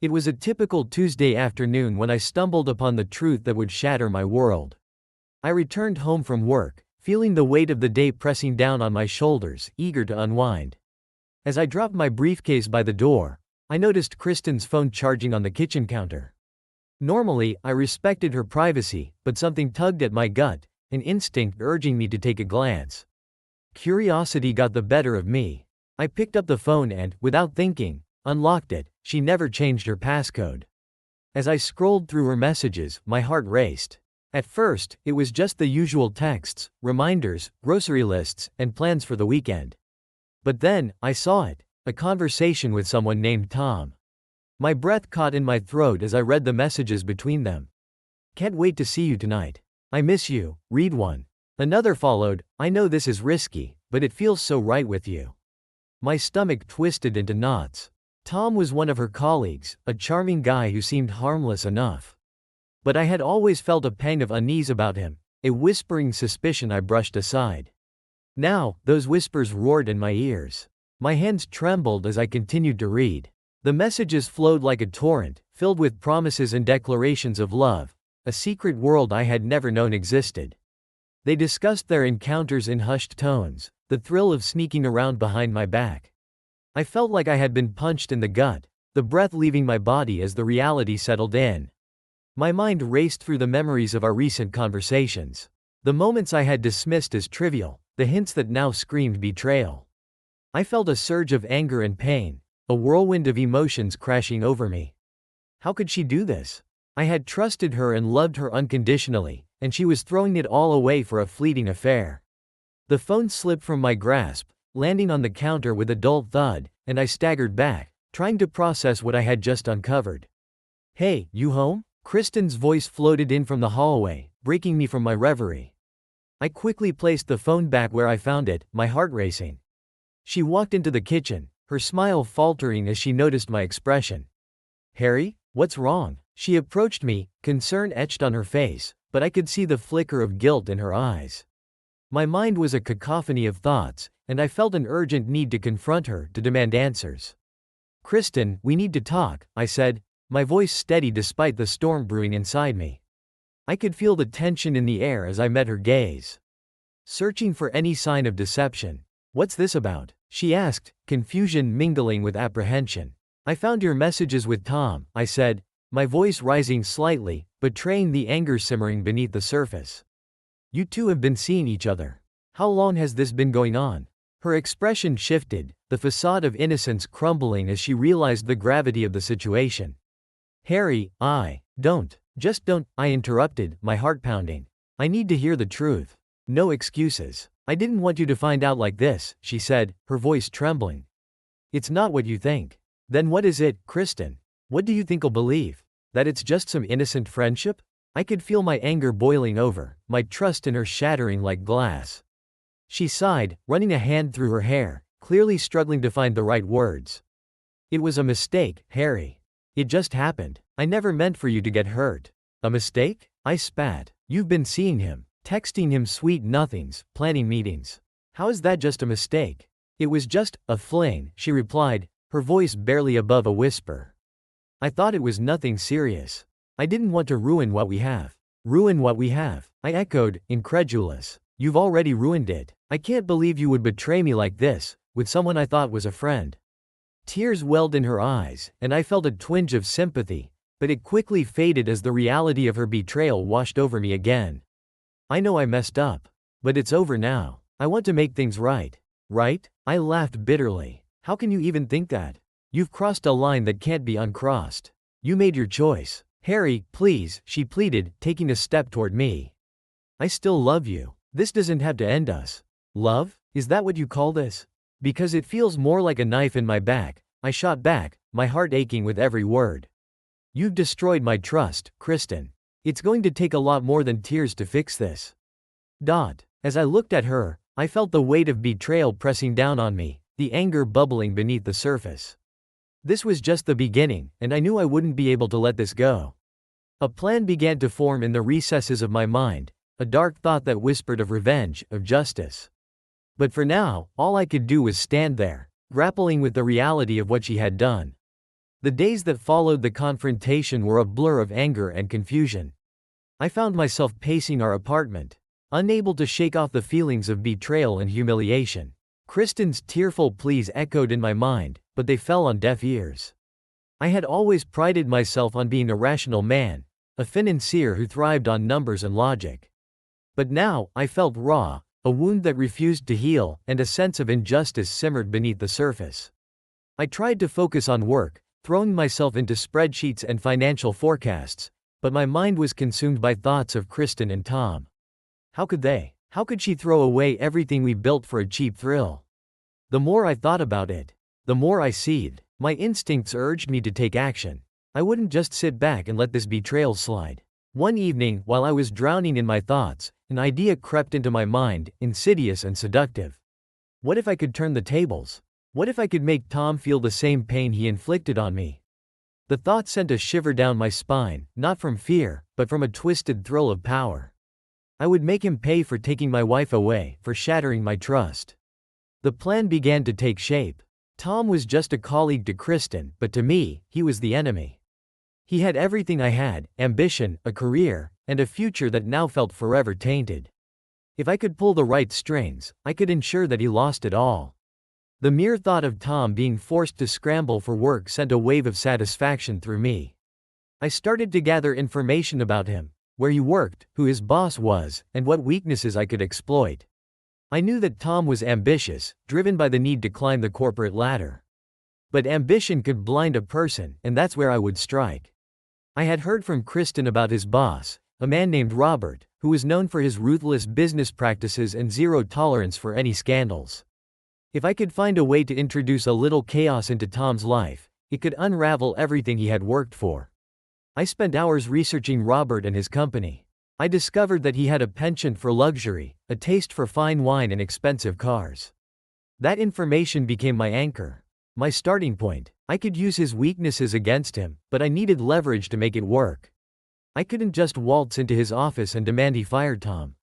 It was a typical Tuesday afternoon when I stumbled upon the truth that would shatter my world. I returned home from work, feeling the weight of the day pressing down on my shoulders, eager to unwind. As I dropped my briefcase by the door, I noticed Kristen's phone charging on the kitchen counter. Normally, I respected her privacy, but something tugged at my gut, an instinct urging me to take a glance. Curiosity got the better of me. I picked up the phone and, without thinking, unlocked it. She never changed her passcode. As I scrolled through her messages, my heart raced. At first, it was just the usual texts, reminders, grocery lists, and plans for the weekend. But then, I saw it, a conversation with someone named Tom. My breath caught in my throat as I read the messages between them. "Can't wait to see you tonight. I miss you," read one. Another followed, "I know this is risky, but it feels so right with you." My stomach twisted into knots. Tom was one of her colleagues, a charming guy who seemed harmless enough. But I had always felt a pang of unease about him, a whispering suspicion I brushed aside. Now, those whispers roared in my ears. My hands trembled as I continued to read. The messages flowed like a torrent, filled with promises and declarations of love, a secret world I had never known existed. They discussed their encounters in hushed tones, the thrill of sneaking around behind my back. I felt like I had been punched in the gut, the breath leaving my body as the reality settled in. My mind raced through the memories of our recent conversations. The moments I had dismissed as trivial, the hints that now screamed betrayal. I felt a surge of anger and pain, a whirlwind of emotions crashing over me. How could she do this? I had trusted her and loved her unconditionally, and she was throwing it all away for a fleeting affair. The phone slipped from my grasp, landing on the counter with a dull thud, and I staggered back, trying to process what I had just uncovered. "Hey, you home?" Kristen's voice floated in from the hallway, breaking me from my reverie. I quickly placed the phone back where I found it, my heart racing. She walked into the kitchen, her smile faltering as she noticed my expression. "Harry, what's wrong?" She approached me, concern etched on her face, but I could see the flicker of guilt in her eyes. My mind was a cacophony of thoughts, and I felt an urgent need to confront her, to demand answers. "Kristen, we need to talk," I said, my voice steady despite the storm brewing inside me. I could feel the tension in the air as I met her gaze. Searching for any sign of deception. "What's this about?" she asked, confusion mingling with apprehension. "I found your messages with Tom," I said, my voice rising slightly, betraying the anger simmering beneath the surface. "You two have been seeing each other. How long has this been going on?" Her expression shifted, the facade of innocence crumbling as she realized the gravity of the situation. "Harry, just don't," I interrupted, my heart pounding. "I need to hear the truth. No excuses. I didn't want you to find out like this," she said, her voice trembling. "It's not what you think." "Then what is it, Kristen? What do you think I'll believe? That it's just some innocent friendship?" I could feel my anger boiling over, my trust in her shattering like glass. She sighed, running a hand through her hair, clearly struggling to find the right words. "It was a mistake, Harry. It just happened. I never meant for you to get hurt." "A mistake?" I spat. "You've been seeing him, texting him sweet nothings, planning meetings. How is that just a mistake?" "It was just a fling," she replied, her voice barely above a whisper. "I thought it was nothing serious. I didn't want to ruin what we have." "Ruin what we have?" I echoed, incredulous. "You've already ruined it. I can't believe you would betray me like this, with someone I thought was a friend." Tears welled in her eyes, and I felt a twinge of sympathy, but it quickly faded as the reality of her betrayal washed over me again. "I know I messed up. But it's over now. I want to make things right." "Right?" I laughed bitterly. "How can you even think that? You've crossed a line that can't be uncrossed. You made your choice. Harry, please," she pleaded, taking a step toward me. "I still love you. This doesn't have to end us." "Love? Is that what you call this?" "Because it feels more like a knife in my back," I shot back, my heart aching with every word. "You've destroyed my trust, Kristen. It's going to take a lot more than tears to fix this." As I looked at her, I felt the weight of betrayal pressing down on me, the anger bubbling beneath the surface. This was just the beginning, and I knew I wouldn't be able to let this go. A plan began to form in the recesses of my mind, a dark thought that whispered of revenge, of justice. But for now, all I could do was stand there, grappling with the reality of what she had done. The days that followed the confrontation were a blur of anger and confusion. I found myself pacing our apartment, unable to shake off the feelings of betrayal and humiliation. Kristen's tearful pleas echoed in my mind, but they fell on deaf ears. I had always prided myself on being a rational man, a financier who thrived on numbers and logic. But now, I felt raw, a wound that refused to heal, and a sense of injustice simmered beneath the surface. I tried to focus on work, throwing myself into spreadsheets and financial forecasts, but my mind was consumed by thoughts of Kristen and Tom. How could she throw away everything we built for a cheap thrill? The more I thought about it, the more I seethed. My instincts urged me to take action. I wouldn't just sit back and let this betrayal slide. One evening, while I was drowning in my thoughts, an idea crept into my mind, insidious and seductive. What if I could turn the tables? What if I could make Tom feel the same pain he inflicted on me? The thought sent a shiver down my spine, not from fear, but from a twisted thrill of power. I would make him pay for taking my wife away, for shattering my trust. The plan began to take shape. Tom was just a colleague to Kristen, but to me, he was the enemy. He had everything I had: ambition, a career, and a future that now felt forever tainted. If I could pull the right strings, I could ensure that he lost it all. The mere thought of Tom being forced to scramble for work sent a wave of satisfaction through me. I started to gather information about him, where he worked, who his boss was, and what weaknesses I could exploit. I knew that Tom was ambitious, driven by the need to climb the corporate ladder. But ambition could blind a person, and that's where I would strike. I had heard from Kristen about his boss, a man named Robert, who was known for his ruthless business practices and zero tolerance for any scandals. If I could find a way to introduce a little chaos into Tom's life, it could unravel everything he had worked for. I spent hours researching Robert and his company. I discovered that he had a penchant for luxury, a taste for fine wine and expensive cars. That information became my anchor, my starting point. I could use his weaknesses against him, but I needed leverage to make it work. I couldn't just waltz into his office and demand he fired Tom.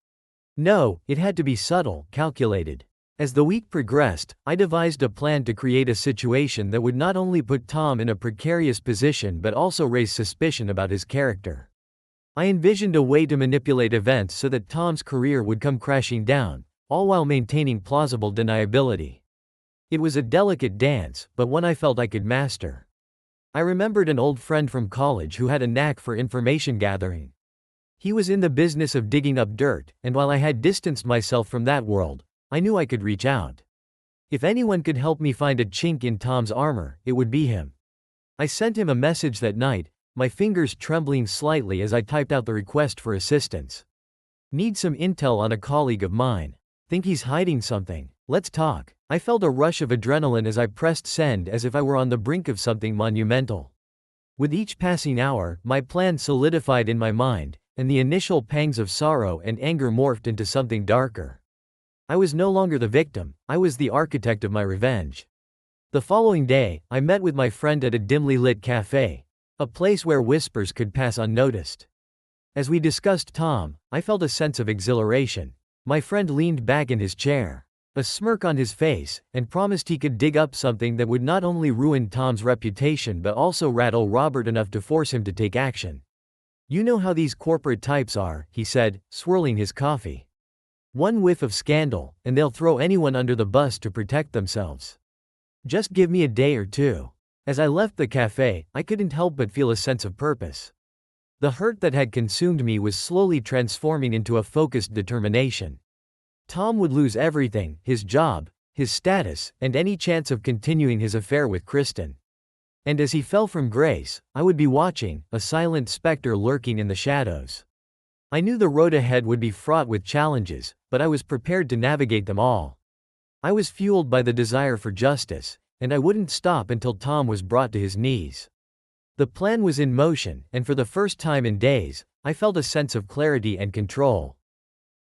No, it had to be subtle, calculated. As the week progressed, I devised a plan to create a situation that would not only put Tom in a precarious position but also raise suspicion about his character. I envisioned a way to manipulate events so that Tom's career would come crashing down, all while maintaining plausible deniability. It was a delicate dance, but one I felt I could master. I remembered an old friend from college who had a knack for information gathering. He was in the business of digging up dirt, and while I had distanced myself from that world, I knew I could reach out. If anyone could help me find a chink in Tom's armor, it would be him. I sent him a message that night, my fingers trembling slightly as I typed out the request for assistance. Need some intel on a colleague of mine. Think he's hiding something. Let's talk. I felt a rush of adrenaline as I pressed send, as if I were on the brink of something monumental. With each passing hour, my plan solidified in my mind, and the initial pangs of sorrow and anger morphed into something darker. I was no longer the victim, I was the architect of my revenge. The following day, I met with my friend at a dimly lit cafe, a place where whispers could pass unnoticed. As we discussed Tom, I felt a sense of exhilaration. My friend leaned back in his chair, a smirk on his face, and promised he could dig up something that would not only ruin Tom's reputation but also rattle Robert enough to force him to take action. You know how these corporate types are, he said, swirling his coffee. One whiff of scandal, and they'll throw anyone under the bus to protect themselves. Just give me a day or two. As I left the cafe, I couldn't help but feel a sense of purpose. The hurt that had consumed me was slowly transforming into a focused determination. Tom would lose everything: his job, his status, and any chance of continuing his affair with Kristen. And as he fell from grace, I would be watching, a silent specter lurking in the shadows. I knew the road ahead would be fraught with challenges, but I was prepared to navigate them all. I was fueled by the desire for justice, and I wouldn't stop until Tom was brought to his knees. The plan was in motion, and for the first time in days, I felt a sense of clarity and control.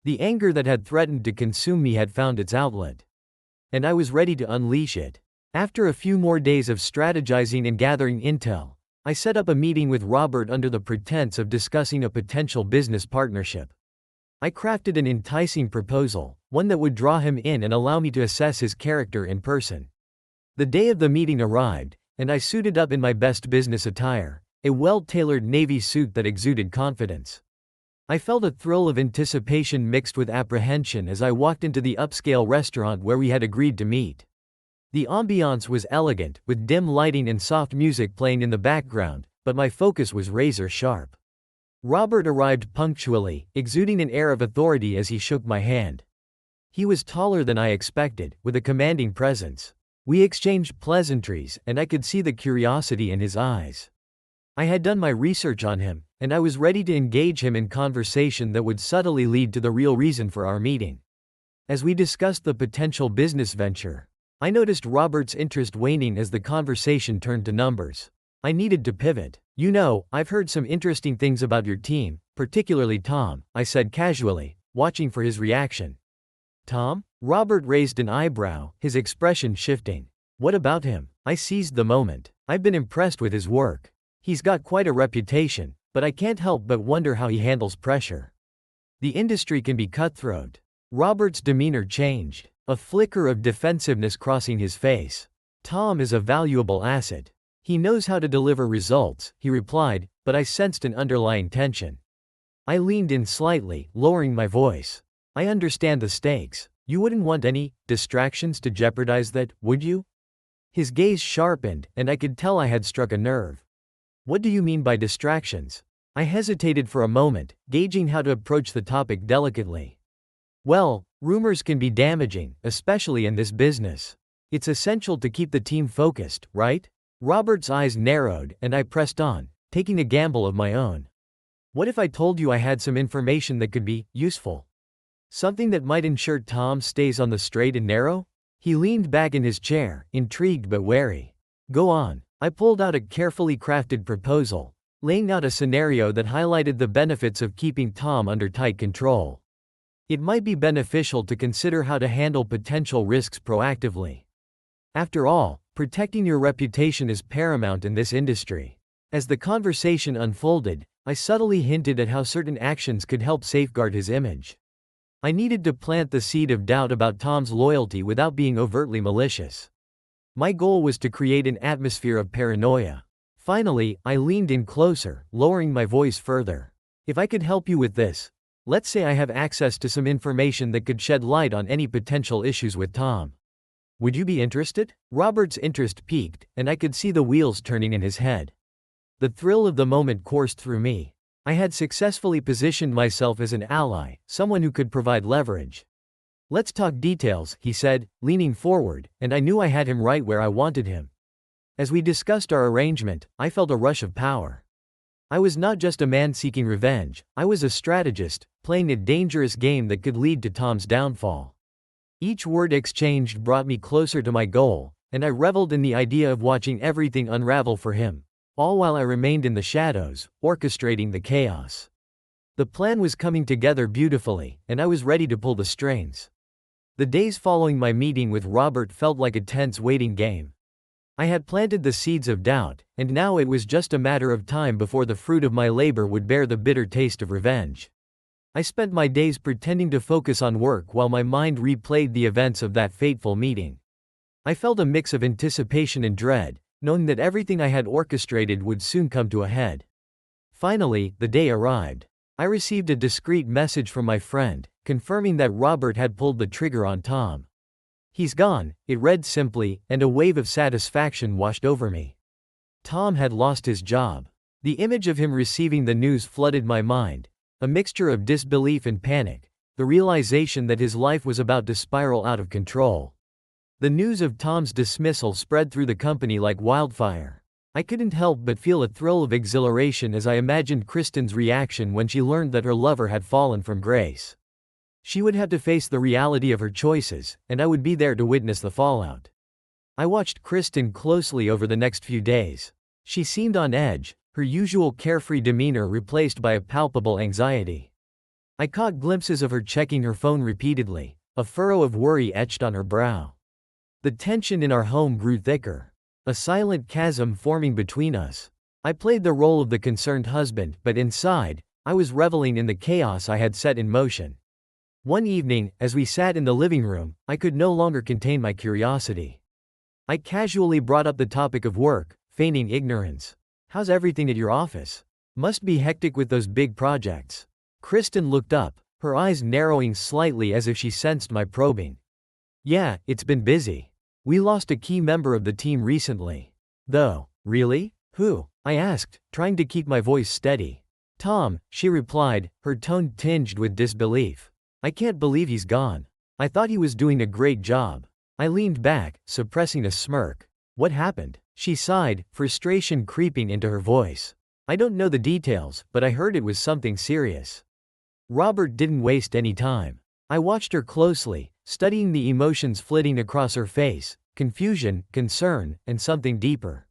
The anger that had threatened to consume me had found its outlet. And I was ready to unleash it. After a few more days of strategizing and gathering intel, I set up a meeting with Robert under the pretense of discussing a potential business partnership. I crafted an enticing proposal, one that would draw him in and allow me to assess his character in person. The day of the meeting arrived, and I suited up in my best business attire, a well-tailored navy suit that exuded confidence. I felt a thrill of anticipation mixed with apprehension as I walked into the upscale restaurant where we had agreed to meet. The ambiance was elegant, with dim lighting and soft music playing in the background, but my focus was razor-sharp. Robert arrived punctually, exuding an air of authority as he shook my hand. He was taller than I expected, with a commanding presence. We exchanged pleasantries, and I could see the curiosity in his eyes. I had done my research on him, and I was ready to engage him in conversation that would subtly lead to the real reason for our meeting. As we discussed the potential business venture, I noticed Robert's interest waning as the conversation turned to numbers. I needed to pivot. "You know, I've heard some interesting things about your team, particularly Tom," I said casually, watching for his reaction. "Tom?" Robert raised an eyebrow, his expression shifting. "What about him?" I seized the moment. "I've been impressed with his work. He's got quite a reputation, but I can't help but wonder how he handles pressure. The industry can be cutthroat." Robert's demeanor changed, a flicker of defensiveness crossing his face. "Tom is a valuable asset. He knows how to deliver results," he replied, but I sensed an underlying tension. I leaned in slightly, lowering my voice. "I understand the stakes. You wouldn't want any distractions to jeopardize that, would you?" His gaze sharpened, and I could tell I had struck a nerve. "What do you mean by distractions?" I hesitated for a moment, gauging how to approach the topic delicately. "Well, rumors can be damaging, especially in this business. It's essential to keep the team focused, right?" Robert's eyes narrowed, and I pressed on, taking a gamble of my own. "What if I told you I had some information that could be useful? Something that might ensure Tom stays on the straight and narrow?" He leaned back in his chair, intrigued but wary. "Go on." I pulled out a carefully crafted proposal, laying out a scenario that highlighted the benefits of keeping Tom under tight control. It might be beneficial to consider how to handle potential risks proactively. After all, protecting your reputation is paramount in this industry. As the conversation unfolded, I subtly hinted at how certain actions could help safeguard his image. I needed to plant the seed of doubt about Tom's loyalty without being overtly malicious. My goal was to create an atmosphere of paranoia. Finally, I leaned in closer, lowering my voice further. "If I could help you with this, let's say I have access to some information that could shed light on any potential issues with Tom. Would you be interested?" Robert's interest piqued, and I could see the wheels turning in his head. The thrill of the moment coursed through me. I had successfully positioned myself as an ally, someone who could provide leverage. "Let's talk details," he said, leaning forward, and I knew I had him right where I wanted him. As we discussed our arrangement, I felt a rush of power. I was not just a man seeking revenge, I was a strategist, playing a dangerous game that could lead to Tom's downfall. Each word exchanged brought me closer to my goal, and I reveled in the idea of watching everything unravel for him, all while I remained in the shadows, orchestrating the chaos. The plan was coming together beautifully, and I was ready to pull the strings. The days following my meeting with Robert felt like a tense waiting game. I had planted the seeds of doubt, and now it was just a matter of time before the fruit of my labor would bear the bitter taste of revenge. I spent my days pretending to focus on work while my mind replayed the events of that fateful meeting. I felt a mix of anticipation and dread, knowing that everything I had orchestrated would soon come to a head. Finally, the day arrived. I received a discreet message from my friend, confirming that Robert had pulled the trigger on Tom. "He's gone," it read simply, and a wave of satisfaction washed over me. Tom had lost his job. The image of him receiving the news flooded my mind. A mixture of disbelief and panic, the realization that his life was about to spiral out of control. The news of Tom's dismissal spread through the company like wildfire. I couldn't help but feel a thrill of exhilaration as I imagined Kristen's reaction when she learned that her lover had fallen from grace. She would have to face the reality of her choices, and I would be there to witness the fallout. I watched Kristen closely over the next few days. She seemed on edge, her usual carefree demeanor replaced by a palpable anxiety. I caught glimpses of her checking her phone repeatedly, a furrow of worry etched on her brow. The tension in our home grew thicker, a silent chasm forming between us. I played the role of the concerned husband, but inside, I was reveling in the chaos I had set in motion. One evening, as we sat in the living room, I could no longer contain my curiosity. I casually brought up the topic of work, feigning ignorance. How's everything at your office? Must be hectic with those big projects. Kristen looked up, her eyes narrowing slightly as if she sensed my probing. Yeah, it's been busy. We lost a key member of the team recently. Though, really? Who? I asked, trying to keep my voice steady. Tom, she replied, her tone tinged with disbelief. I can't believe he's gone. I thought he was doing a great job. I leaned back, suppressing a smirk. What happened? She sighed, frustration creeping into her voice. I don't know the details, but I heard it was something serious. Robert didn't waste any time. I watched her closely, studying the emotions flitting across her face, confusion, concern, and something deeper.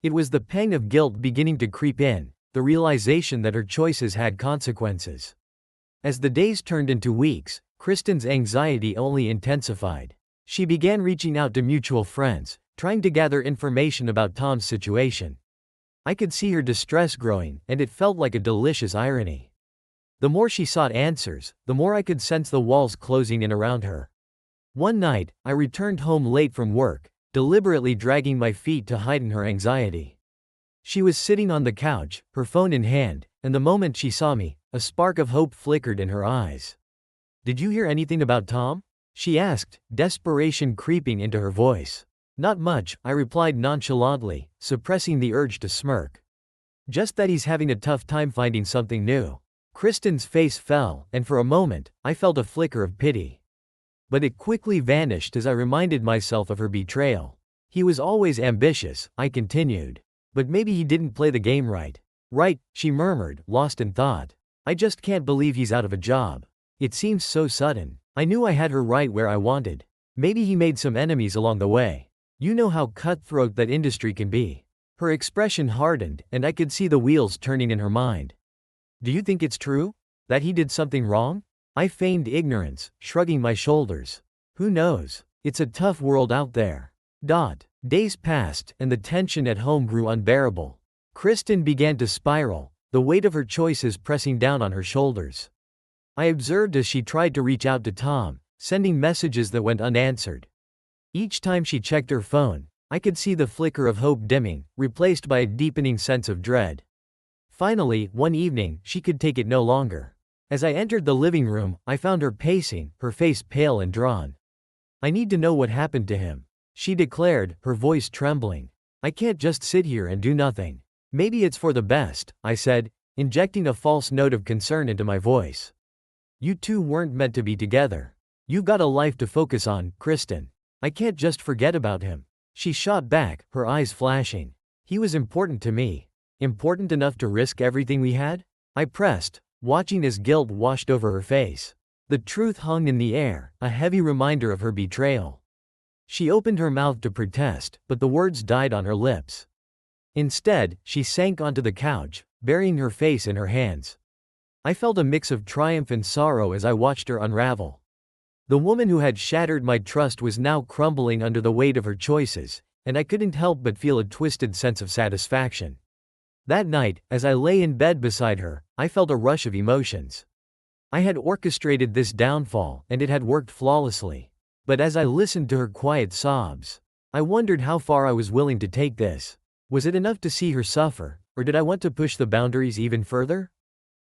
It was the pang of guilt beginning to creep in, the realization that her choices had consequences. As the days turned into weeks, Kristen's anxiety only intensified. She began reaching out to mutual friends, trying to gather information about Tom's situation. I could see her distress growing, and it felt like a delicious irony. The more she sought answers, the more I could sense the walls closing in around her. One night, I returned home late from work, deliberately dragging my feet to heighten her anxiety. She was sitting on the couch, her phone in hand, and the moment she saw me, a spark of hope flickered in her eyes. Did you hear anything about Tom? She asked, desperation creeping into her voice. Not much, I replied nonchalantly, suppressing the urge to smirk. Just that he's having a tough time finding something new. Kristen's face fell, and for a moment, I felt a flicker of pity. But it quickly vanished as I reminded myself of her betrayal. He was always ambitious, I continued. But maybe he didn't play the game right. Right, she murmured, lost in thought. I just can't believe he's out of a job. It seems so sudden. I knew I had her right where I wanted. Maybe he made some enemies along the way. You know how cutthroat that industry can be. Her expression hardened, and I could see the wheels turning in her mind. Do you think it's true? That he did something wrong? I feigned ignorance, shrugging my shoulders. Who knows? It's a tough world out there. Days passed, and the tension at home grew unbearable. Kristen began to spiral, the weight of her choices pressing down on her shoulders. I observed as she tried to reach out to Tom, sending messages that went unanswered. Each time she checked her phone, I could see the flicker of hope dimming, replaced by a deepening sense of dread. Finally, one evening, she could take it no longer. As I entered the living room, I found her pacing, her face pale and drawn. I need to know what happened to him, she declared, her voice trembling. I can't just sit here and do nothing. Maybe it's for the best, I said, injecting a false note of concern into my voice. You two weren't meant to be together. You got a life to focus on, Kristen. I can't just forget about him. She shot back, her eyes flashing. He was important to me. Important enough to risk everything we had? I pressed, watching as guilt washed over her face. The truth hung in the air, a heavy reminder of her betrayal. She opened her mouth to protest, but the words died on her lips. Instead, she sank onto the couch, burying her face in her hands. I felt a mix of triumph and sorrow as I watched her unravel. The woman who had shattered my trust was now crumbling under the weight of her choices, and I couldn't help but feel a twisted sense of satisfaction. That night, as I lay in bed beside her, I felt a rush of emotions. I had orchestrated this downfall, and it had worked flawlessly. But as I listened to her quiet sobs, I wondered how far I was willing to take this. Was it enough to see her suffer, or did I want to push the boundaries even further?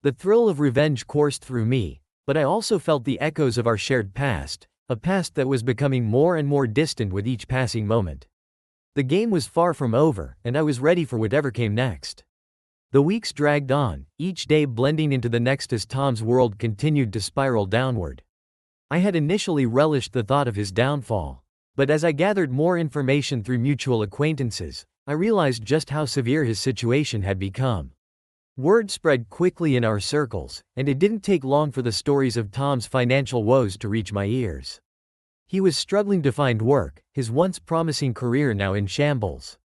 The thrill of revenge coursed through me, but I also felt the echoes of our shared past, a past that was becoming more and more distant with each passing moment. The game was far from over, and I was ready for whatever came next. The weeks dragged on, each day blending into the next as Tom's world continued to spiral downward. I had initially relished the thought of his downfall, but as I gathered more information through mutual acquaintances, I realized just how severe his situation had become. Word spread quickly in our circles, and it didn't take long for the stories of Tom's financial woes to reach my ears. He was struggling to find work, his once promising career now in shambles.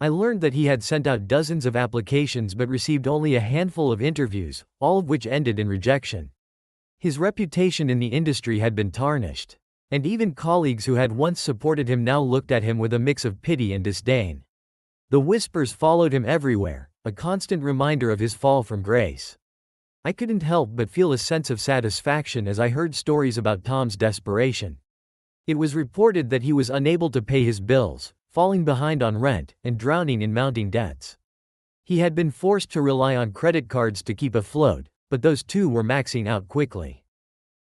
I learned that he had sent out dozens of applications but received only a handful of interviews, all of which ended in rejection. His reputation in the industry had been tarnished, and even colleagues who had once supported him now looked at him with a mix of pity and disdain. The whispers followed him everywhere, a constant reminder of his fall from grace. I couldn't help but feel a sense of satisfaction as I heard stories about Tom's desperation. It was reported that he was unable to pay his bills, falling behind on rent, and drowning in mounting debts. He had been forced to rely on credit cards to keep afloat, but those too were maxing out quickly.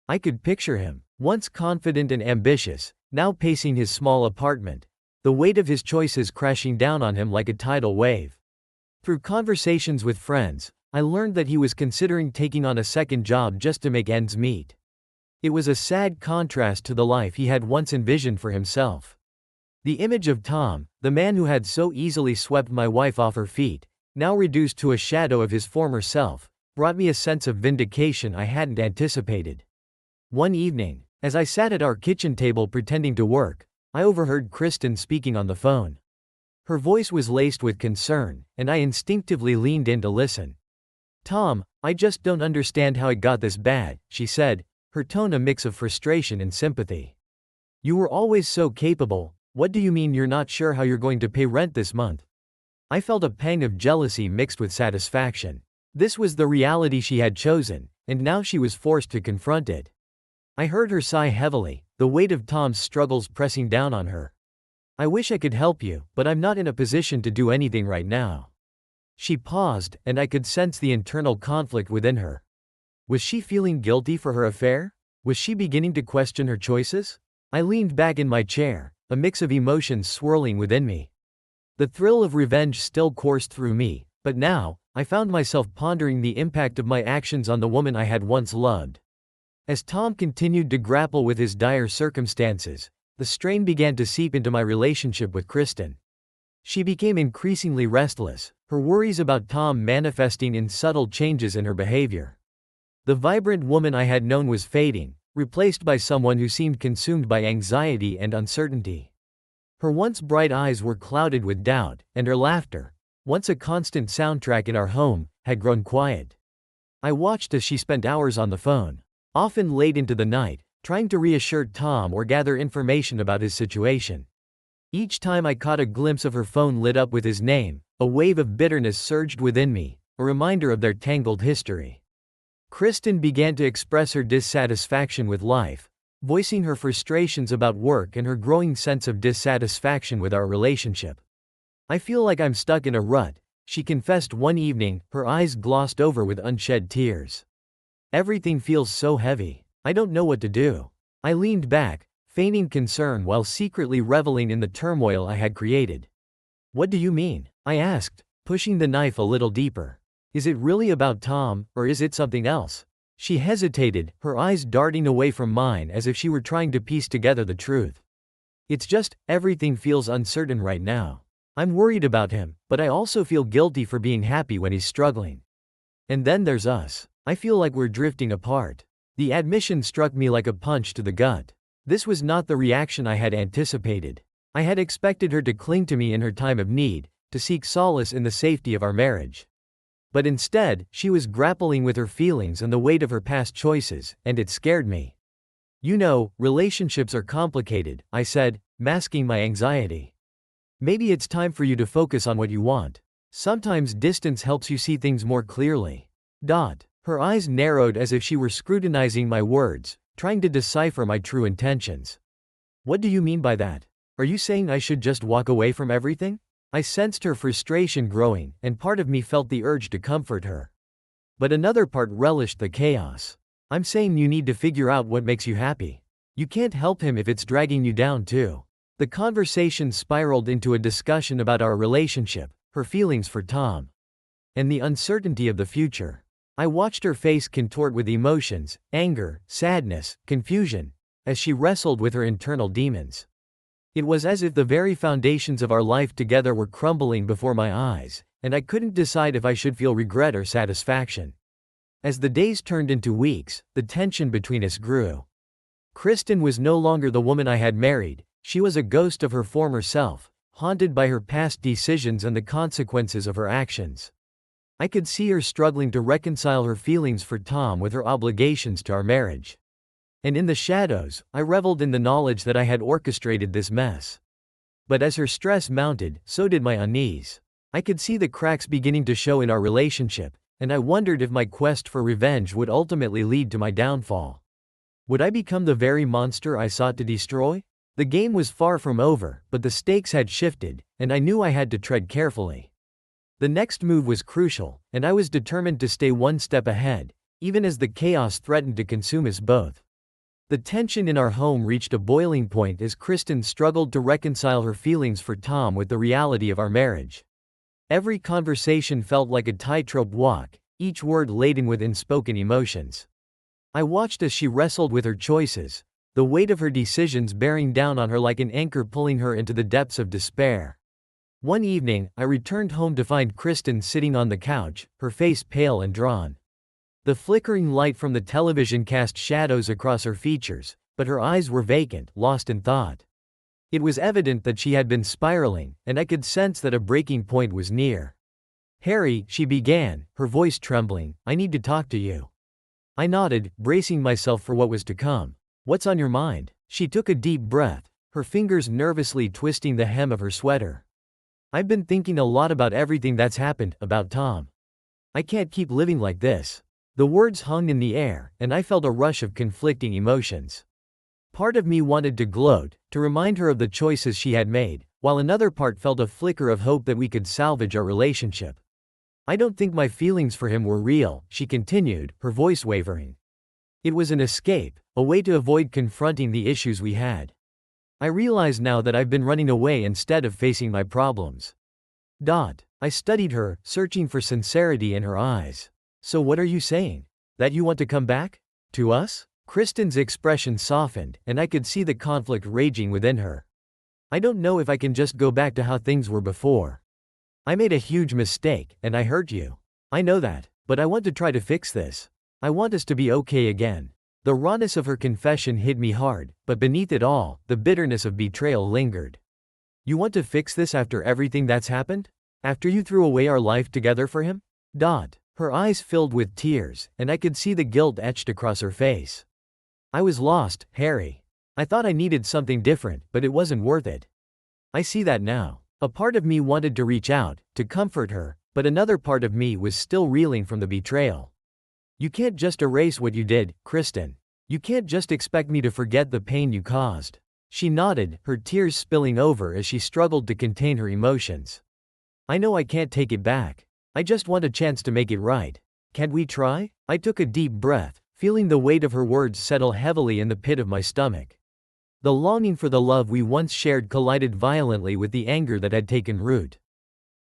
I could picture him, once confident and ambitious, now pacing his small apartment, the weight of his choices crashing down on him like a tidal wave. Through conversations with friends, I learned that he was considering taking on a second job just to make ends meet. It was a sad contrast to the life he had once envisioned for himself. The image of Tom, the man who had so easily swept my wife off her feet, now reduced to a shadow of his former self, brought me a sense of vindication I hadn't anticipated. One evening, as I sat at our kitchen table pretending to work, I overheard Kristen speaking on the phone. Her voice was laced with concern, and I instinctively leaned in to listen. "Tom, I just don't understand how it got this bad," she said, her tone a mix of frustration and sympathy. "You were always so capable. What do you mean you're not sure how you're going to pay rent this month?" I felt a pang of jealousy mixed with satisfaction. This was the reality she had chosen, and now she was forced to confront it. I heard her sigh heavily, the weight of Tom's struggles pressing down on her. "I wish I could help you, but I'm not in a position to do anything right now." She paused, and I could sense the internal conflict within her. Was she feeling guilty for her affair? Was she beginning to question her choices? I leaned back in my chair, a mix of emotions swirling within me. The thrill of revenge still coursed through me, but now, I found myself pondering the impact of my actions on the woman I had once loved. As Tom continued to grapple with his dire circumstances, the strain began to seep into my relationship with Kristen. She became increasingly restless, her worries about Tom manifesting in subtle changes in her behavior. The vibrant woman I had known was fading, replaced by someone who seemed consumed by anxiety and uncertainty. Her once bright eyes were clouded with doubt, and her laughter, once a constant soundtrack in our home, had grown quiet. I watched as she spent hours on the phone, often late into the night, trying to reassure Tom or gather information about his situation. Each time I caught a glimpse of her phone lit up with his name, a wave of bitterness surged within me, a reminder of their tangled history. Kristen began to express her dissatisfaction with life, voicing her frustrations about work and her growing sense of dissatisfaction with our relationship. "I feel like I'm stuck in a rut," she confessed one evening, her eyes glossed over with unshed tears. "Everything feels so heavy. I don't know what to do." I leaned back, feigning concern while secretly reveling in the turmoil I had created. "What do you mean?" I asked, pushing the knife a little deeper. "Is it really about Tom, or is it something else?" She hesitated, her eyes darting away from mine as if she were trying to piece together the truth. "It's just, everything feels uncertain right now. I'm worried about him, but I also feel guilty for being happy when he's struggling. And then there's us. I feel like we're drifting apart." The admission struck me like a punch to the gut. This was not the reaction I had anticipated. I had expected her to cling to me in her time of need, to seek solace in the safety of our marriage. But instead, she was grappling with her feelings and the weight of her past choices, and it scared me. "You know, relationships are complicated," I said, masking my anxiety. "Maybe it's time for you to focus on what you want. Sometimes distance helps you see things more clearly." Her eyes narrowed as if she were scrutinizing my words, trying to decipher my true intentions. "What do you mean by that? Are you saying I should just walk away from everything?" I sensed her frustration growing, and part of me felt the urge to comfort her. But another part relished the chaos. "I'm saying you need to figure out what makes you happy. You can't help him if it's dragging you down too." The conversation spiraled into a discussion about our relationship, her feelings for Tom, and the uncertainty of the future. I watched her face contort with emotions, anger, sadness, confusion, as she wrestled with her internal demons. It was as if the very foundations of our life together were crumbling before my eyes, and I couldn't decide if I should feel regret or satisfaction. As the days turned into weeks, the tension between us grew. Kristen was no longer the woman I had married, she was a ghost of her former self, haunted by her past decisions and the consequences of her actions. I could see her struggling to reconcile her feelings for Tom with her obligations to our marriage. And in the shadows, I reveled in the knowledge that I had orchestrated this mess. But as her stress mounted, so did my unease. I could see the cracks beginning to show in our relationship, and I wondered if my quest for revenge would ultimately lead to my downfall. Would I become the very monster I sought to destroy? The game was far from over, but the stakes had shifted, and I knew I had to tread carefully. The next move was crucial, and I was determined to stay one step ahead, even as the chaos threatened to consume us both. The tension in our home reached a boiling point as Kristen struggled to reconcile her feelings for Tom with the reality of our marriage. Every conversation felt like a tightrope walk, each word laden with unspoken emotions. I watched as she wrestled with her choices, the weight of her decisions bearing down on her like an anchor pulling her into the depths of despair. One evening, I returned home to find Kristen sitting on the couch, her face pale and drawn. The flickering light from the television cast shadows across her features, but her eyes were vacant, lost in thought. It was evident that she had been spiraling, and I could sense that a breaking point was near. "Harry," she began, her voice trembling, "I need to talk to you." I nodded, bracing myself for what was to come. "What's on your mind?" She took a deep breath, her fingers nervously twisting the hem of her sweater. "I've been thinking a lot about everything that's happened, about Tom. I can't keep living like this." The words hung in the air, and I felt a rush of conflicting emotions. Part of me wanted to gloat, to remind her of the choices she had made, while another part felt a flicker of hope that we could salvage our relationship. "I don't think my feelings for him were real," she continued, her voice wavering. "It was an escape, a way to avoid confronting the issues we had. I realize now that I've been running away instead of facing my problems." I studied her, searching for sincerity in her eyes. "So what are you saying? That you want to come back? To us?" Kristen's expression softened, and I could see the conflict raging within her. "I don't know if I can just go back to how things were before. I made a huge mistake, and I hurt you. I know that, but I want to try to fix this. I want us to be okay again." The rawness of her confession hit me hard, but beneath it all, the bitterness of betrayal lingered. "You want to fix this after everything that's happened? After you threw away our life together for him?" Her eyes filled with tears, and I could see the guilt etched across her face. "I was lost, Harry. I thought I needed something different, but it wasn't worth it. I see that now." A part of me wanted to reach out, to comfort her, but another part of me was still reeling from the betrayal. "You can't just erase what you did, Kristen. You can't just expect me to forget the pain you caused." She nodded, her tears spilling over as she struggled to contain her emotions. "I know I can't take it back. I just want a chance to make it right. Can't we try?" I took a deep breath, feeling the weight of her words settle heavily in the pit of my stomach. The longing for the love we once shared collided violently with the anger that had taken root.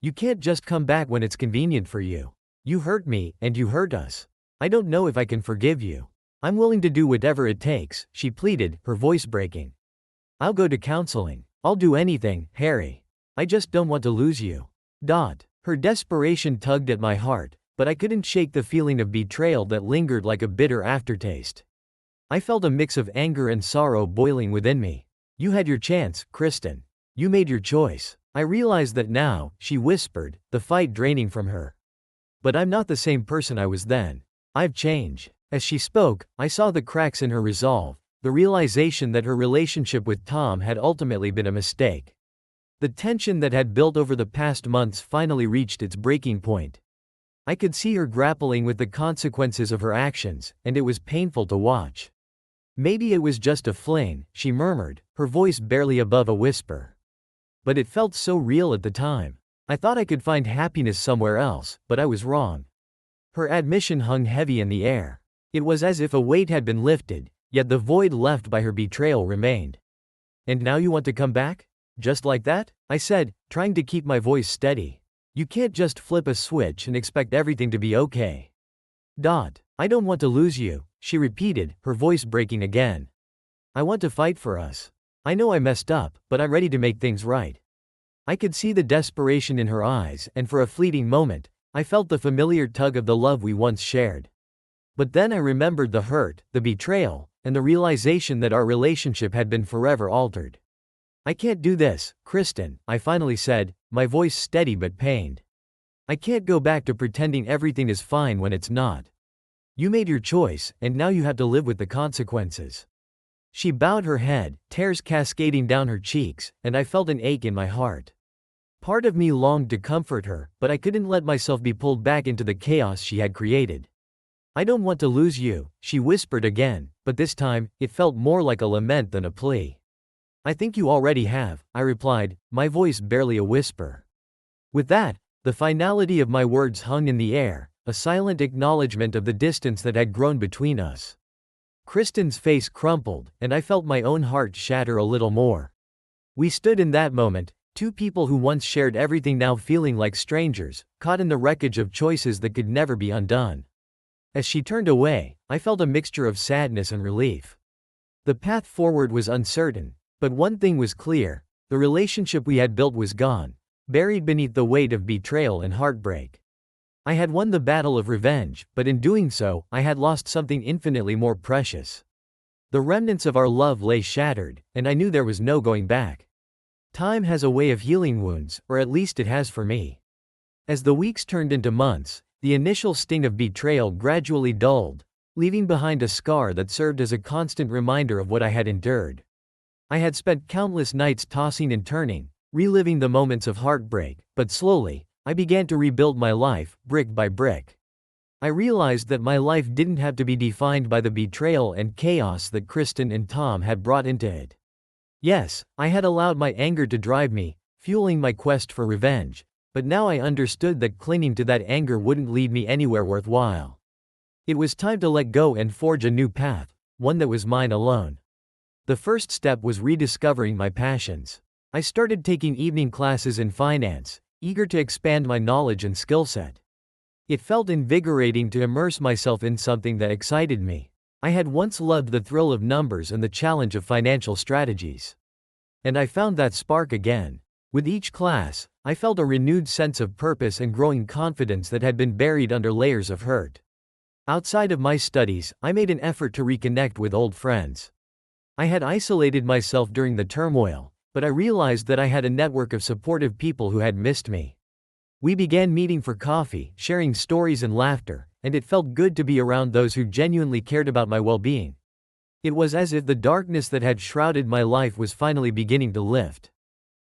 "You can't just come back when it's convenient for you. You hurt me, and you hurt us. I don't know if I can forgive you. I'm willing to do whatever it takes," she pleaded, her voice breaking. "I'll go to counseling. I'll do anything, Harry. I just don't want to lose you." Her desperation tugged at my heart, but I couldn't shake the feeling of betrayal that lingered like a bitter aftertaste. I felt a mix of anger and sorrow boiling within me. "You had your chance, Kristen. You made your choice." I realized that now, she whispered, the fight draining from her. "But I'm not the same person I was then. I've changed." As she spoke, I saw the cracks in her resolve, the realization that her relationship with Tom had ultimately been a mistake. The tension that had built over the past months finally reached its breaking point. I could see her grappling with the consequences of her actions, and it was painful to watch. "Maybe it was just a fling," she murmured, her voice barely above a whisper. But it felt so real at the time. I thought I could find happiness somewhere else, but I was wrong. Her admission hung heavy in the air. It was as if a weight had been lifted, yet the void left by her betrayal remained. "And now you want to come back? Just like that?" I said, trying to keep my voice steady. "You can't just flip a switch and expect everything to be okay." "I don't want to lose you," she repeated, her voice breaking again. "I want to fight for us. I know I messed up, but I'm ready to make things right." I could see the desperation in her eyes, and for a fleeting moment, I felt the familiar tug of the love we once shared. But then I remembered the hurt, the betrayal, and the realization that our relationship had been forever altered. "I can't do this, Kristen," I finally said, my voice steady but pained. "I can't go back to pretending everything is fine when it's not. You made your choice, and now you have to live with the consequences." She bowed her head, tears cascading down her cheeks, and I felt an ache in my heart. Part of me longed to comfort her, but I couldn't let myself be pulled back into the chaos she had created. "I don't want to lose you," she whispered again, but this time, it felt more like a lament than a plea. "I think you already have," I replied, my voice barely a whisper. With that, the finality of my words hung in the air, a silent acknowledgement of the distance that had grown between us. Kristen's face crumpled, and I felt my own heart shatter a little more. We stood in that moment, two people who once shared everything now feeling like strangers, caught in the wreckage of choices that could never be undone. As she turned away, I felt a mixture of sadness and relief. The path forward was uncertain, but one thing was clear: the relationship we had built was gone, buried beneath the weight of betrayal and heartbreak. I had won the battle of revenge, but in doing so, I had lost something infinitely more precious. The remnants of our love lay shattered, and I knew there was no going back. Time has a way of healing wounds, or at least it has for me. As the weeks turned into months, the initial sting of betrayal gradually dulled, leaving behind a scar that served as a constant reminder of what I had endured. I had spent countless nights tossing and turning, reliving the moments of heartbreak, but slowly, I began to rebuild my life, brick by brick. I realized that my life didn't have to be defined by the betrayal and chaos that Kristen and Tom had brought into it. Yes, I had allowed my anger to drive me, fueling my quest for revenge, but now I understood that clinging to that anger wouldn't lead me anywhere worthwhile. It was time to let go and forge a new path, one that was mine alone. The first step was rediscovering my passions. I started taking evening classes in finance, eager to expand my knowledge and skill set. It felt invigorating to immerse myself in something that excited me. I had once loved the thrill of numbers and the challenge of financial strategies. And I found that spark again. With each class, I felt a renewed sense of purpose and growing confidence that had been buried under layers of hurt. Outside of my studies, I made an effort to reconnect with old friends. I had isolated myself during the turmoil, but I realized that I had a network of supportive people who had missed me. We began meeting for coffee, sharing stories and laughter, and it felt good to be around those who genuinely cared about my well-being. It was as if the darkness that had shrouded my life was finally beginning to lift.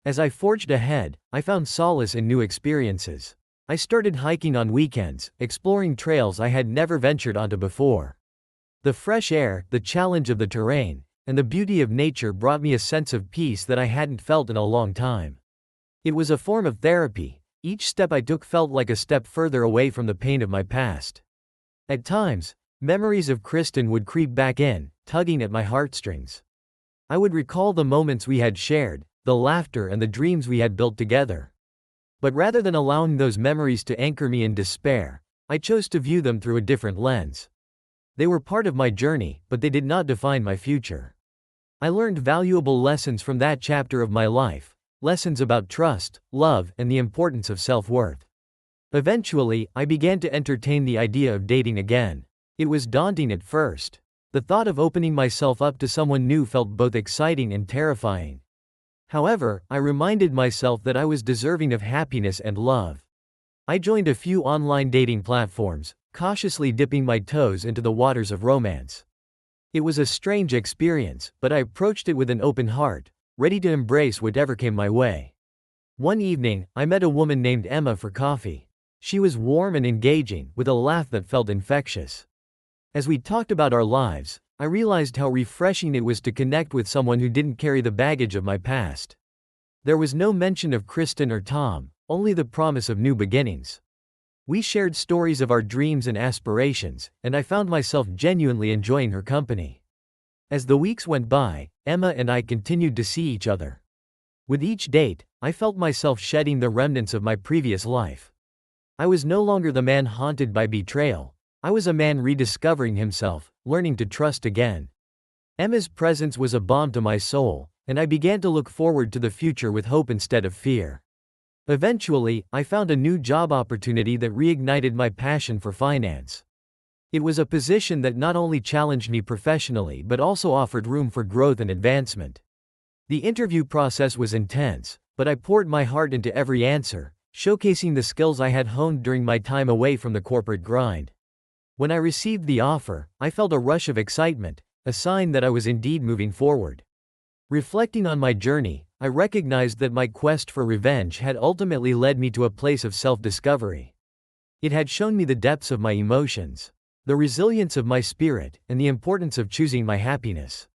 As I forged ahead, I found solace in new experiences. I started hiking on weekends, exploring trails I had never ventured onto before. The fresh air, the challenge of the terrain, and the beauty of nature brought me a sense of peace that I hadn't felt in a long time. It was a form of therapy. Each step I took felt like a step further away from the pain of my past. At times, memories of Kristen would creep back in, tugging at my heartstrings. I would recall the moments we had shared, the laughter and the dreams we had built together. But rather than allowing those memories to anchor me in despair, I chose to view them through a different lens. They were part of my journey, but they did not define my future. I learned valuable lessons from that chapter of my life, lessons about trust, love, and the importance of self-worth. Eventually, I began to entertain the idea of dating again. It was daunting at first. The thought of opening myself up to someone new felt both exciting and terrifying. However, I reminded myself that I was deserving of happiness and love. I joined a few online dating platforms, cautiously dipping my toes into the waters of romance. It was a strange experience, but I approached it with an open heart, ready to embrace whatever came my way. One evening, I met a woman named Emma for coffee. She was warm and engaging, with a laugh that felt infectious. As we talked about our lives, I realized how refreshing it was to connect with someone who didn't carry the baggage of my past. There was no mention of Kristen or Tom, only the promise of new beginnings. We shared stories of our dreams and aspirations, and I found myself genuinely enjoying her company. As the weeks went by, Emma and I continued to see each other. With each date, I felt myself shedding the remnants of my previous life. I was no longer the man haunted by betrayal. I was a man rediscovering himself, learning to trust again. Emma's presence was a balm to my soul, and I began to look forward to the future with hope instead of fear. Eventually, I found a new job opportunity that reignited my passion for finance. It was a position that not only challenged me professionally but also offered room for growth and advancement. The interview process was intense, but I poured my heart into every answer, showcasing the skills I had honed during my time away from the corporate grind. When I received the offer, I felt a rush of excitement, a sign that I was indeed moving forward. Reflecting on my journey, I recognized that my quest for revenge had ultimately led me to a place of self-discovery. It had shown me the depths of my emotions, the resilience of my spirit, and the importance of choosing my happiness.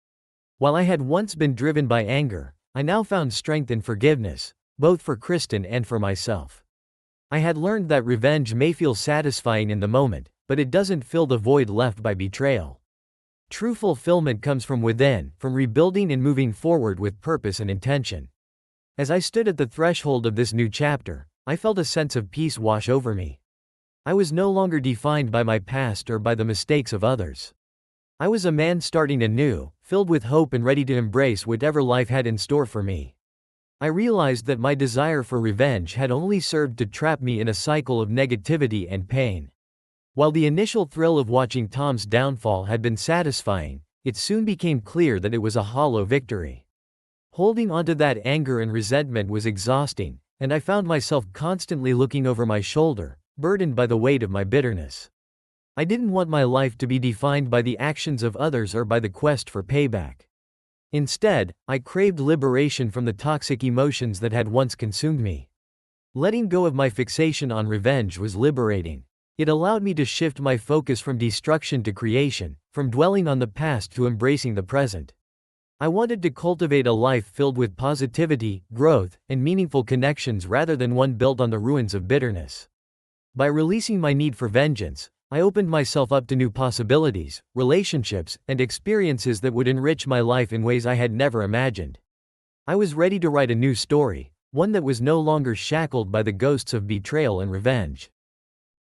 While I had once been driven by anger, I now found strength in forgiveness, both for Kristen and for myself. I had learned that revenge may feel satisfying in the moment, but it doesn't fill the void left by betrayal. True fulfillment comes from within, from rebuilding and moving forward with purpose and intention. As I stood at the threshold of this new chapter, I felt a sense of peace wash over me. I was no longer defined by my past or by the mistakes of others. I was a man starting anew, filled with hope and ready to embrace whatever life had in store for me. I realized that my desire for revenge had only served to trap me in a cycle of negativity and pain. While the initial thrill of watching Tom's downfall had been satisfying, it soon became clear that it was a hollow victory. Holding onto that anger and resentment was exhausting, and I found myself constantly looking over my shoulder, burdened by the weight of my bitterness. I didn't want my life to be defined by the actions of others or by the quest for payback. Instead, I craved liberation from the toxic emotions that had once consumed me. Letting go of my fixation on revenge was liberating. It allowed me to shift my focus from destruction to creation, from dwelling on the past to embracing the present. I wanted to cultivate a life filled with positivity, growth, and meaningful connections rather than one built on the ruins of bitterness. By releasing my need for vengeance, I opened myself up to new possibilities, relationships, and experiences that would enrich my life in ways I had never imagined. I was ready to write a new story, one that was no longer shackled by the ghosts of betrayal and revenge.